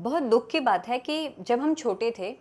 बहुत दुख की बात है कि जब हम छोटे थे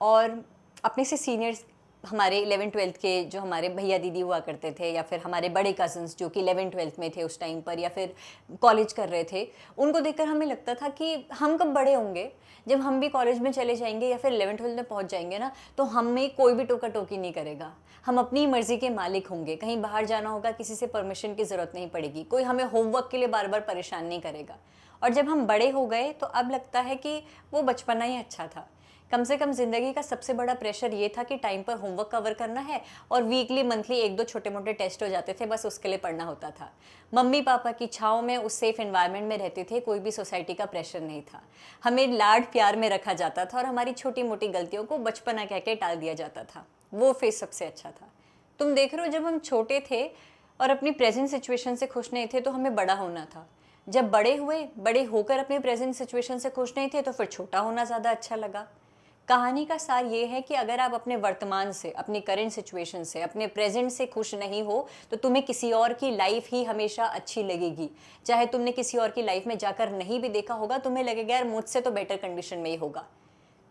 और अपने से सीनियर्स हमारे 11th-12th के जो हमारे भैया दीदी हुआ करते थे या फिर हमारे बड़े कज़न्स जो कि 11th-12th में थे उस टाइम पर या फिर कॉलेज कर रहे थे, उनको देखकर हमें लगता था कि हम कब बड़े होंगे, जब हम भी कॉलेज में चले जाएंगे या फिर 11th-12th में पहुंच जाएंगे ना, तो हमें कोई भी टोका टोकी नहीं करेगा। हम अपनी मर्जी के मालिक होंगे, कहीं बाहर जाना होगा किसी से परमिशन की ज़रूरत नहीं पड़ेगी, कोई हमें होमवर्क के लिए बार बार परेशान नहीं करेगा। और जब हम बड़े हो गए तो अब लगता है कि वो बचपना ही अच्छा था। कम से कम ज़िंदगी का सबसे बड़ा प्रेशर ये था कि टाइम पर होमवर्क कवर करना है और वीकली मंथली एक दो छोटे मोटे टेस्ट हो जाते थे, बस उसके लिए पढ़ना होता था। मम्मी पापा की छाँव में उस सेफ एनवायरनमेंट में रहते थे, कोई भी सोसाइटी का प्रेशर नहीं था। हमें लाड प्यार में रखा जाता था और हमारी छोटी मोटी गलतियों को बचपना कह के टाल दिया जाता था। वो फेज सबसे अच्छा था। तुम देख रहे हो, जब हम छोटे थे और अपनी प्रेजेंट सिचुएशन से खुश नहीं थे तो हमें बड़ा होना था। जब बड़े हुए, बड़े होकर अपनी प्रेजेंट सिचुएशन से खुश नहीं थे तो फिर छोटा होना ज़्यादा अच्छा लगा। कहानी का सार ये है कि अगर आप अपने वर्तमान से, अपनी करंट सिचुएशन से, अपने प्रेजेंट से खुश नहीं हो तो तुम्हें किसी और की लाइफ ही हमेशा अच्छी लगेगी। चाहे तुमने किसी और की लाइफ में जाकर नहीं भी देखा होगा, तुम्हें लगेगा यार मुझसे तो बेटर कंडीशन में ही होगा।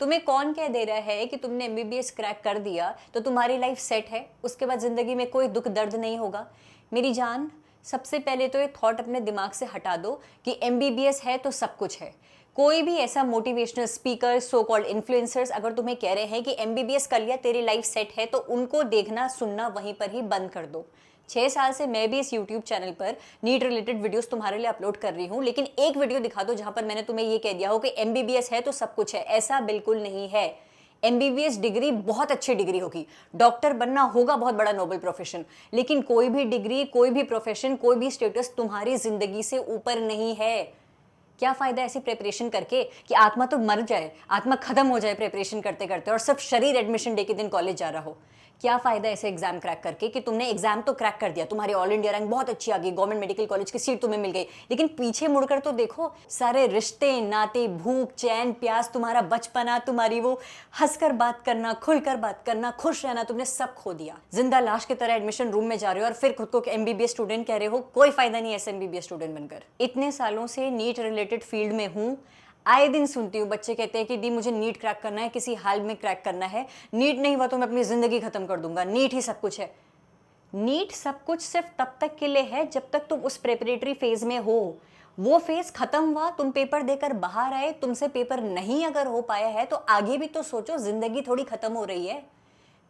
तुम्हें कौन कह दे रहा है कि तुमने एमबीबीएस क्रैक कर दिया तो तुम्हारी लाइफ सेट है, उसके बाद ज़िंदगी में कोई दुख दर्द नहीं होगा। मेरी जान, सबसे पहले तो ये थॉट अपने दिमाग से हटा दो कि एमबीबीएस है तो सब कुछ है। कोई भी ऐसा motivational speaker, so called influencers अगर तुम्हें कह रहे हैं कि एमबीबीएस कर लिया तेरी लाइफ सेट है, तो उनको देखना सुनना वहीं पर ही बंद कर दो। 6 साल से मैं भी इस यूट्यूब चैनल पर नीट रिलेटेड वीडियोस तुम्हारे लिए अपलोड कर रही हूँ, लेकिन एक वीडियो दिखा दो जहां पर मैंने तुम्हें ये कह दिया हो कि एमबीबीएस है तो सब कुछ है। ऐसा बिल्कुल नहीं है। एमबीबीएस डिग्री बहुत अच्छी डिग्री होगी, डॉक्टर बनना होगा बहुत बड़ा नोबल प्रोफेशन, लेकिन कोई भी डिग्री, कोई भी प्रोफेशन, कोई भी स्टेटस तुम्हारी जिंदगी से ऊपर नहीं है। क्या फायदा ऐसी प्रिपरेशन करके कि आत्मा तो मर जाए, आत्मा खत्म हो जाए प्रिपरेशन करते करते और सब शरीर एडमिशन डे के दिन कॉलेज जा रहा हो। क्या फायदा ऐसे एग्जाम क्रैक करके कि तुमने एग्जाम तो क्रैक कर दिया, तुम्हारी ऑल इंडिया रैंक बहुत अच्छी आ गई, गवर्नमेंट मेडिकल कॉलेज की सीट तुम्हें मिल गई, लेकिन पीछे मुड़कर तो देखो, सारे रिश्ते नाते, भूख चैन प्यास, तुम्हारा बचपना, तुम्हारी वो हंसकर बात करना, खुलकर बात करना, खुश रहना, तुमने सब खो दिया। जिंदा लाश की तरह एडमिशन रूम में जा रहे हो और फिर खुद को एमबीबीएस स्टूडेंट कह रहे हो। कोई फायदा नहीं ऐसे एमबीबीएस स्टूडेंट बनकर। इतने सालों से नीट रिलेटेड फील्ड में हूँ, आए दिन सुनती हूँ बच्चे कहते हैं कि दी मुझे नीट क्रैक करना है, किसी हाल में क्रैक करना है, नीट नहीं हुआ तो मैं अपनी जिंदगी खत्म कर दूंगा, नीट ही सब कुछ है। नीट सब कुछ सिर्फ तब तक के लिए है जब तक तुम उस प्रिपरेटरी फेज में हो। वो फेज खत्म हुआ, तुम पेपर देकर बाहर आए, तुमसे पेपर नहीं अगर हो पाया है तो आगे भी तो सोचो, जिंदगी थोड़ी खत्म हो रही है।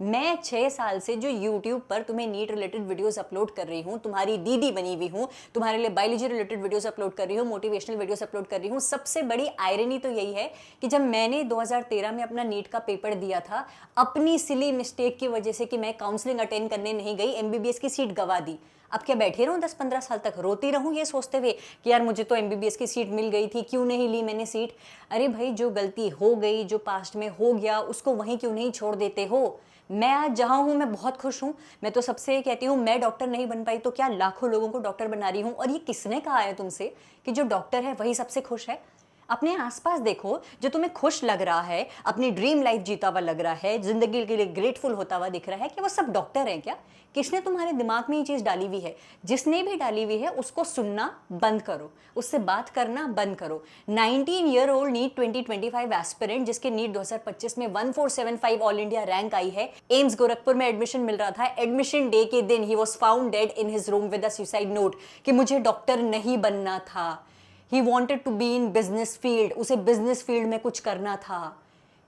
मैं 6 साल से जो YouTube पर तुम्हें नीट रिलेटेड वीडियोस अपलोड कर रही हूँ, तुम्हारी दीदी बनी हुई हूँ, तुम्हारे लिए बायोलॉजी रिलेटेड वीडियोस अपलोड कर रही हूँ, मोटिवेशनल वीडियोस अपलोड कर रही हूँ। सबसे बड़ी आयरनी तो यही है कि जब मैंने 2013 में अपना नीट का पेपर दिया था, अपनी सिली मिस्टेक की वजह से कि मैं काउंसलिंग अटेंड करने नहीं गई, एमबीबीएस की सीट गवा दी। अब क्या बैठे रहूं 10-15 साल तक रोती रहूं ये सोचते हुए कि यार मुझे तो एमबीबीएस की सीट मिल गई थी, क्यों नहीं ली मैंने सीट। अरे भाई, जो गलती हो गई, जो पास्ट में हो गया, उसको वहीं क्यों नहीं छोड़ देते हो। मैं आज जहां हूं मैं बहुत खुश हूं। मैं तो सबसे कहती हूं, मैं डॉक्टर नहीं बन पाई तो क्या लाखों लोगों को डॉक्टर बना रही हूं। और ये किसने कहा है तुमसे कि जो डॉक्टर है वही सबसे खुश है। अपने आसपास देखो, जो तुम्हें खुश लग रहा है, अपनी ड्रीम लाइफ जीता हुआ लग रहा है, जिंदगी के लिए ग्रेटफुल होता हुआ दिख रहा है, कि वो सब डॉक्टर हैं क्या? किसने तुम्हारे दिमाग में ये चीज डाली हुई है? जिसने भी डाली हुई है उसको सुनना बंद करो, उससे बात करना बंद करो। 19 ईयर ओल्ड नीट 2025 एस्पिरेंट, जिसके नीट 2025 में 1475 ऑल इंडिया रैंक आई है, एम्स गोरखपुर में एडमिशन मिल रहा था, एडमिशन डे के दिन ही was found dead in his room with a suicide note कि मुझे डॉक्टर नहीं बनना था। He wanted to be in business field, उसे बिजनेस फील्ड में कुछ करना था,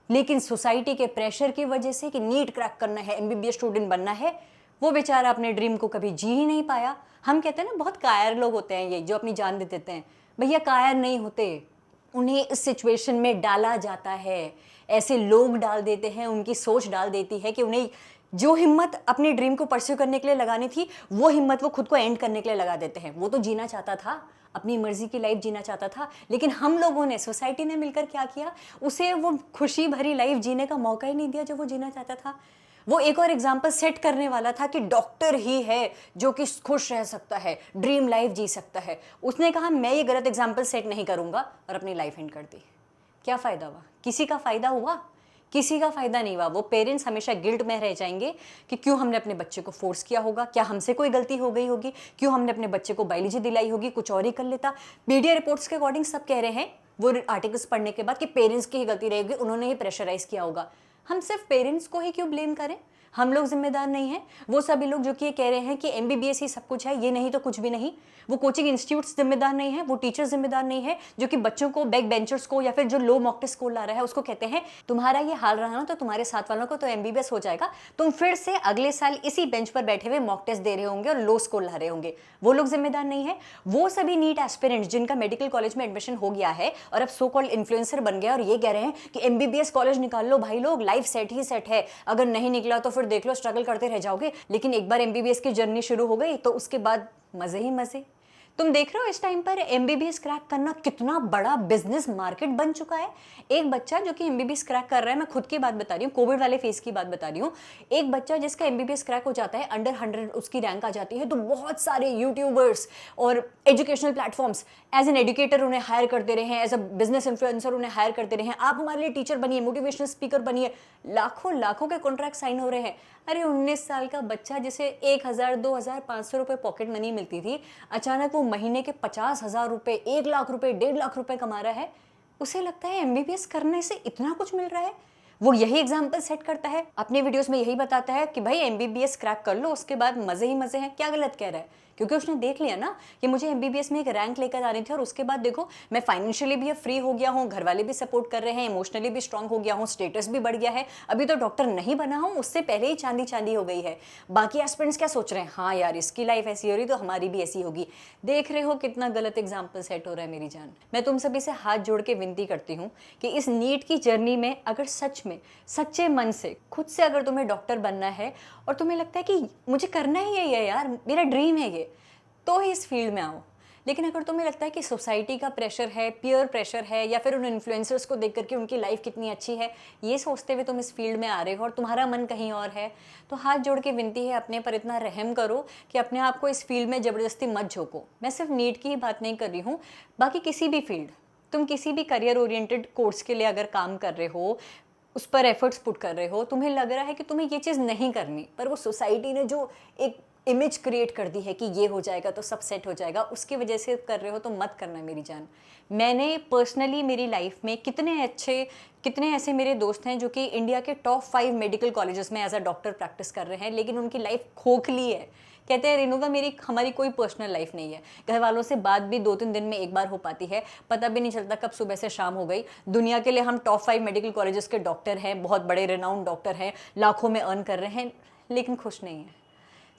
लेकिन सोसाइटी के प्रेशर की वजह से कि नीट क्रैक करना है, एमबीबीएस स्टूडेंट बनना है, वो बेचारा अपने ड्रीम को कभी जी ही नहीं पाया। हम कहते हैं ना, बहुत कायर लोग होते हैं ये जो अपनी जान दे देते हैं। भैया कायर नहीं होते, उन्हें इस सिचुएशन में डाला जाता है। ऐसे लोग डाल देते हैं, उनकी सोच डाल देती है कि उन्हें जो हिम्मत अपने ड्रीम को परस्यू करने के लिए लगानी थी, वो हिम्मत वो खुद को एंड करने के लिए लगा देते हैं। वो तो जीना चाहता था, अपनी मर्जी की लाइफ जीना चाहता था, लेकिन हम लोगों ने, सोसाइटी ने मिलकर क्या किया, उसे वो खुशी भरी लाइफ जीने का मौका ही नहीं दिया जो वो जीना चाहता था। वो एक और एग्जाम्पल सेट करने वाला था कि डॉक्टर ही है जो कि खुश रह सकता है, ड्रीम लाइफ जी सकता है। उसने कहा मैं ये गलत एग्जाम्पल सेट नहीं करूंगा और अपनी लाइफ एंड कर दी। क्या फायदा हुआ? किसी का फायदा हुआ? किसी का फायदा नहीं हुआ। वो पेरेंट्स हमेशा गिल्ट में रह जाएंगे कि क्यों हमने अपने बच्चे को फोर्स किया होगा, क्या हमसे कोई गलती हो गई होगी, क्यों हमने अपने बच्चे को बायोलॉजी दिलाई होगी, कुछ और ही कर लेता। मीडिया रिपोर्ट्स के अकॉर्डिंग सब कह रहे हैं वो आर्टिकल्स पढ़ने के बाद कि पेरेंट्स की ही गलती रहेगी, उन्होंने ही प्रेशराइज किया होगा। हम सिर्फ पेरेंट्स को ही क्यों ब्लेम करें? हम लोग जिम्मेदार नहीं हैं? वो सभी लोग जो कि ये कह रहे हैं कि एमबीबीएस ही सब कुछ है, ये नहीं तो कुछ भी नहीं, वो कोचिंग इंस्टीट्यूट्स जिम्मेदार नहीं है, वो टीचर्स जिम्मेदार नहीं है जो कि बच्चों को, बैक बेंचर्स को या फिर जो लो मॉक टेस्ट स्कोर ला रहा है उसको कहते हैं तुम्हारा ये हाल रहा ना तो तुम्हारे साथ वालों को तो एमबीबीएस हो जाएगा, तुम फिर से अगले साल इसी बेंच पर बैठे हुए मॉक टेस्ट दे रहे होंगे और लो स्कोर ला रहे होंगे। वो लोग जिम्मेदार नहीं है? वो सभी नीट एस्पिरेंट्स जिनका मेडिकल कॉलेज में एडमिशन हो गया है और अब सो कॉल्ड इन्फ्लुएंसर बन गया और ये कह रहे हैं कि एमबीबीएस कॉलेज निकाल लो भाई लोग, लाइफ सेट ही सेट है, अगर नहीं निकला तो फिर देख लो स्ट्रगल करते रह जाओगे, लेकिन एक बार एमबीबीएस की जर्नी शुरू हो गई तो उसके बाद मजे ही मजे। तुम देख रहे हो इस टाइम पर एमबीबीएस क्रैक करना कितना बड़ा बिजनेस मार्केट बन चुका है। एक बच्चा जो कि एमबीबीएस क्रैक कर रहा है, मैं खुद की बात बता रही हूँ, कोविड वाले फेज की बात बता रही हूँ, एक बच्चा जिसका एमबीबीएस क्रैक हो जाता है, अंडर 100 उसकी रैंक आ जाती है, तो बहुत सारे यूट्यूबर्स और educational platforms as an educator उन्हें हायर करते रहे हैं, एज अ बिजनेस इन्फ्लुएंसर उन्हें हायर करते रहे हैं, आप हमारे लिए टीचर बनिए, मोटिवेशनल स्पीकर बनिए, लाखों लाखों के कॉन्ट्रैक्ट साइन हो रहे हैं। अरे 19 साल का बच्चा जिसे 1000, 2000, 500 रुपए पॉकेट मनी मिलती थी, अचानक वो महीने के 50,000 रुपए, 1 लाख रुपए, 1.5 लाख रुपए कमा रहा है, उसे लगता है एमबीबीएस करने से इतना कुछ मिल रहा है। वो यही एग्जाम्पल सेट करता है, अपने वीडियोस में यही बताता है कि भाई एमबीबीएस क्रैक कर लो, उसके बाद मजे ही मजे हैं। क्या गलत कह रहा है? क्योंकि उसने देख लिया ना कि मुझे एमबीबीएस में एक रैंक लेकर आनी थी और उसके बाद देखो मैं फाइनेंशियली भी अब फ्री हो गया हूँ, घर वाले भी सपोर्ट कर रहे हैं, इमोशनली भी स्ट्रांग हो गया हूँ, स्टेटस भी बढ़ गया है, अभी तो डॉक्टर नहीं बना हूँ, उससे पहले ही चांदी चांदी हो गई है। बाकी एस्पिरेंट्स क्या सोच रहे हैं, हाँ यार इसकी लाइफ ऐसी हो रही तो हमारी भी ऐसी होगी। देख रहे हो कितना गलत एग्जाम्पल सेट हो रहा है मेरी जान। मैं तुम सभी से हाथ जोड़ के विनती करती हूँ कि इस नीट की जर्नी में अगर सच में सच्चे मन से खुद से अगर तुम्हें डॉक्टर बनना है और तुम्हें लगता है कि मुझे करना ही है यार, मेरा ड्रीम है ये, तो ही इस फील्ड में आओ। लेकिन अगर तुम्हें लगता है कि सोसाइटी का प्रेशर है, पीयर प्रेशर है, या फिर उन इन्फ्लुएंसर्स को देख करके उनकी लाइफ कितनी अच्छी है, ये सोचते हुए तुम इस फील्ड में आ रहे हो और तुम्हारा मन कहीं और है, तो हाथ जोड़ के विनती है अपने पर इतना रहम करो कि अपने आप को इस फील्ड में ज़बरदस्ती मत झोंको। मैं सिर्फ नीट की ही बात नहीं कर रही हूँ, बाकी किसी भी फील्ड, तुम किसी भी करियर ओरिएंटेड कोर्स के लिए अगर काम कर रहे हो, उस पर एफर्ट्स पुट कर रहे हो, तुम्हें लग रहा है कि तुम्हें ये चीज़ नहीं करनी, पर वो सोसाइटी ने जो एक इमेज क्रिएट कर दी है कि ये हो जाएगा तो सब सेट हो जाएगा, उसकी वजह से कर रहे हो तो मत करना मेरी जान। मैंने पर्सनली मेरी लाइफ में कितने ऐसे मेरे दोस्त हैं जो कि इंडिया के टॉप 5 मेडिकल कॉलेजेस में एज अ डॉक्टर प्रैक्टिस कर रहे हैं, लेकिन उनकी लाइफ खोखली है। कहते हैं रेणुका हमारी कोई पर्सनल लाइफ नहीं है, घर वालों से बात भी 2-3 दिन में एक बार हो पाती है, पता भी नहीं चलता कब सुबह से शाम हो गई। दुनिया के लिए हम टॉप 5 मेडिकल कॉलेजेस के डॉक्टर हैं, बहुत बड़े रिनाउंड डॉक्टर हैं, लाखों में अर्न कर रहे हैं, लेकिन खुश नहीं है।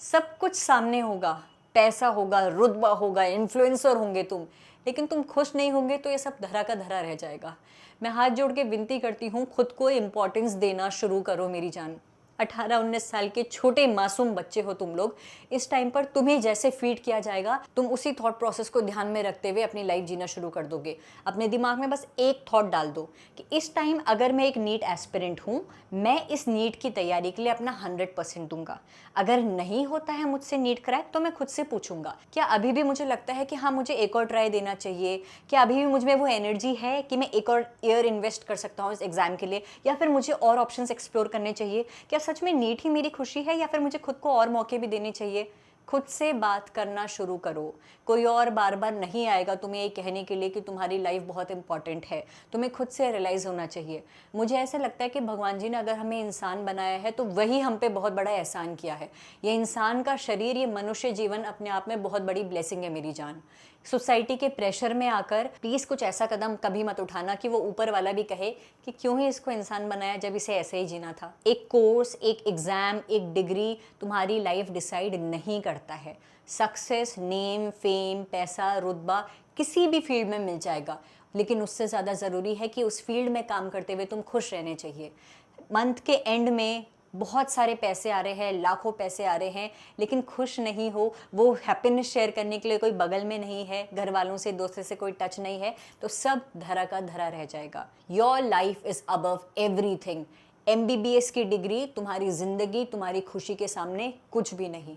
सब कुछ सामने होगा, पैसा होगा, रुतबा होगा, इन्फ्लुएंसर होंगे तुम, लेकिन तुम खुश नहीं होंगे तो ये सब धरा का धरा रह जाएगा। मैं हाथ जोड़ के विनती करती हूँ, खुद को इम्पोर्टेंस देना शुरू करो मेरी जान। 18-19 साल के छोटे मासूम बच्चे हो तुम लोग, इस टाइम पर तुम्हें जैसे फीड किया जाएगा तुम उसी थॉट प्रोसेस को ध्यान में रखते हुए अपनी लाइफ जीना शुरू कर दोगे। अपने दिमाग में बस एक थॉट डाल दो कि इस टाइम अगर मैं एक नीट एस्पिरेंट हूँ, मैं इस नीट की तैयारी के लिए अपना 100% दूंगा। अगर नहीं होता है मुझसे नीट क्रैक तो मैं खुद से पूछूंगा, क्या अभी भी मुझे लगता है कि हाँ मुझे एक और ट्राई देना चाहिए, क्या अभी भी मुझ में वो एनर्जी है कि मैं एक और ईयर इन्वेस्ट कर सकता हूँ इस एग्जाम के लिए, या फिर मुझे और ऑप्शंस एक्सप्लोर करने चाहिए, क्या सच में नीट ही मेरी खुशी है, या फिर मुझे खुद को और मौके भी देने चाहिए। खुद से बात करना शुरू करो। कोई और बार बार नहीं आएगा तुम्हें ये कहने के लिए कि तुम्हारी लाइफ बहुत इंपॉर्टेंट है, तुम्हें खुद से रियलाइज़ होना चाहिए। मुझे ऐसा लगता है कि भगवान जी ने अगर हमें इंसान बनाया है तो वही हम पे बहुत बड़ा एहसान किया है। ये इंसान का शरीर, ये मनुष्य जीवन अपने आप में बहुत बड़ी ब्लेसिंग है मेरी जान। सोसाइटी के प्रेशर में आकर प्लीज़ कुछ ऐसा कदम कभी मत उठाना कि वो ऊपर वाला भी कहे कि क्यों ही इसको इंसान बनाया जब इसे ऐसे ही जीना था। एक कोर्स, एक एग्ज़ाम, एक डिग्री तुम्हारी लाइफ डिसाइड नहीं करता है। सक्सेस, नेम, फेम, पैसा, रुतबा किसी भी फील्ड में मिल जाएगा, लेकिन उससे ज़्यादा ज़रूरी है कि उस फील्ड में काम करते हुए तुम खुश रहने चाहिए। मंथ के एंड में बहुत सारे पैसे आ रहे हैं, लाखों पैसे आ रहे हैं, लेकिन खुश नहीं हो, वो हैप्पीनेस शेयर करने के लिए कोई बगल में नहीं है, घर वालों से, दोस्तों से कोई टच नहीं है, तो सब धरा का धरा रह जाएगा। Your life is above everything. MBBS की डिग्री तुम्हारी ज़िंदगी, तुम्हारी खुशी के सामने कुछ भी नहीं।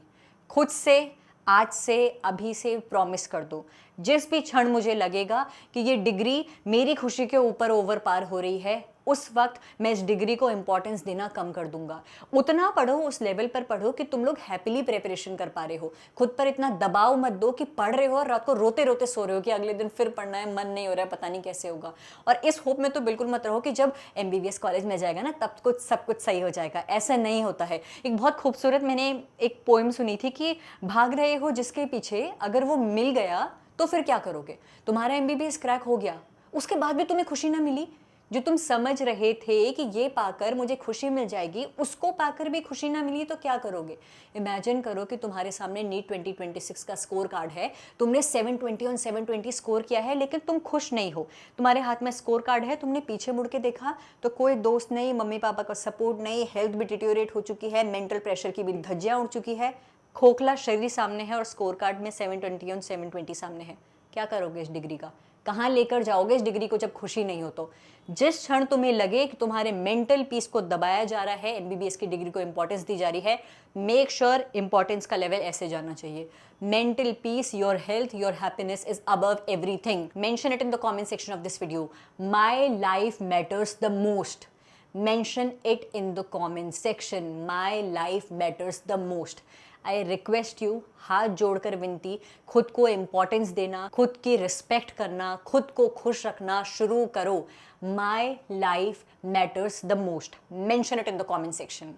खुद से आज से, अभी से प्रॉमिस कर दो, जिस भी क्षण मुझे लगेगा कि ये डिग्री मेरी खुशी के ऊपर ओवर पार हो रही है, उस वक्त मैं इस डिग्री को इंपॉर्टेंस देना कम कर दूंगा। उतना पढ़ो, उस लेवल पर पढ़ो कि तुम लोग हैप्पीली प्रिपरेशन कर पा रहे हो। खुद पर इतना दबाव मत दो कि पढ़ रहे हो और रात को रोते रोते सो रहे हो कि अगले दिन फिर पढ़ना है, मन नहीं हो रहा है, पता नहीं कैसे होगा। और इस होप में तो बिल्कुल मत रहो कि जब MBBS कॉलेज में जाएगा ना तब कुछ सब कुछ सही हो जाएगा। ऐसा नहीं होता है। एक बहुत खूबसूरत मैंने एक पोएम सुनी थी कि भाग रहे हो जिसके पीछे, अगर वो मिल गया तो फिर क्या करोगे? तुम्हारा MBBS क्रैक हो गया, उसके बाद भी तुम्हें खुशी ना मिली। जो तुम समझ रहे थे कि ये पाकर मुझे खुशी मिल जाएगी, उसको पाकर भी खुशी ना मिली तो क्या करोगे? इमेजिन करो कि तुम्हारे सामने नीट 2026 का स्कोर कार्ड है, तुमने 720 ऑन 720 स्कोर किया है, लेकिन तुम खुश नहीं हो। तुम्हारे हाथ में स्कोर कार्ड है, तुमने पीछे मुड़ के देखा तो कोई दोस्त नहीं, मम्मी पापा का सपोर्ट नहीं, हेल्थ भी डिटेरियोरेट हो चुकी है, मेंटल प्रेशर की भी धज्जियां उड़ चुकी है, खोखला शरीर सामने है और स्कोर कार्ड में 720 ऑन 720 सामने है। क्या करोगे इस डिग्री का? कहाँ लेकर जाओगे इस डिग्री को जब खुशी नहीं हो तो? जिस क्षण तुम्हें लगे कि तुम्हारे मेंटल पीस को दबाया जा रहा है, MBBS की डिग्री को इंपॉर्टेंस दी जा रही है, मेक श्योर इंपॉर्टेंस का लेवल ऐसे जाना चाहिए। Mental peace, your health, your happiness is above everything. Mention it in the comment section of this video. My life matters the most. Mention it in the comment section. My life matters the most. I request you, हाथ जोड़कर विनती, खुद को importance देना, खुद की respect करना, खुद को खुश रखना शुरू करो। My life matters the most. Mention it in the comment section.